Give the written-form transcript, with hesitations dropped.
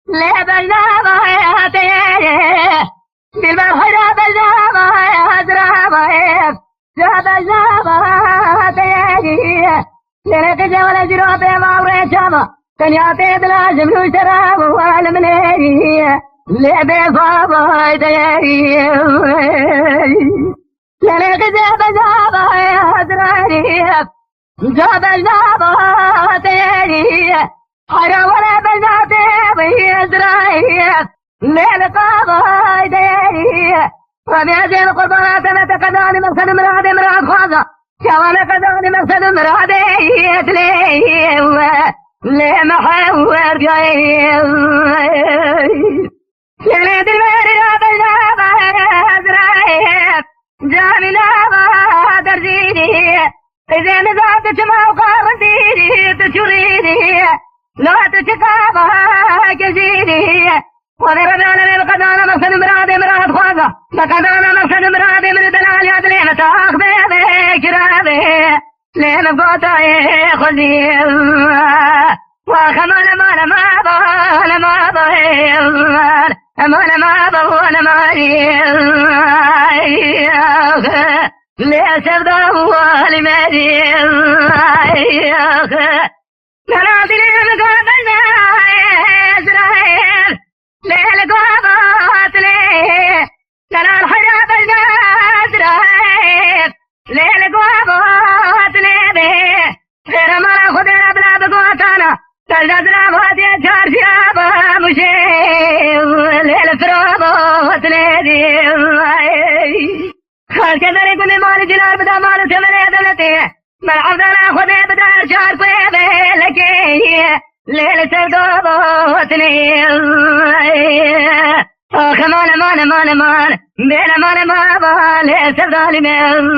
لا بجنابه يا تيجي بالبحر بجنابه يا زرابه يا بجنابه تيجي لك جوال جروب ما وريشامه تنياتي بلازم له شراب ولا مني لا بصابه تيجي لك جابه يا زرابه جاب جابه تيجي حرا ولا بناتي بإسرائيل ليل قابا يديري وبيأتي القربانات متقداني مقصد مراد مراد خاصة كوانا قداني مقصد مراد يتلي ليه محور جاي ليلة الميري جاب جابا إسرائيل جامي نابا ترزيني إذا نزعت شما وقارتيني تشريني لا تشكابها كزيني وضربنا للقدانة مقصد مراد مراد خاصة لقدانة مقصد مراد من دلال يدلين تاخذي بكرابي لين قوتاي خذي وخمال مال ما بال ما بال مال ما بال مالي ليس بدوال مالي نرادي للقابلنا إسرائيل للقابات ليه نرى الحراب إسرائيل للقابات ليه غير ما ناخذنا بلا بقوتنا تلدنا بهدي أشهر شيابا مشي للفرابات ليه خال كذا يقول المال جلال بدا مال ثمن دولتي ما عبدنا خذي بدا شهر طيبه لكي ليلة القبوتني كمان مان بين مان ما بالي سبدالي من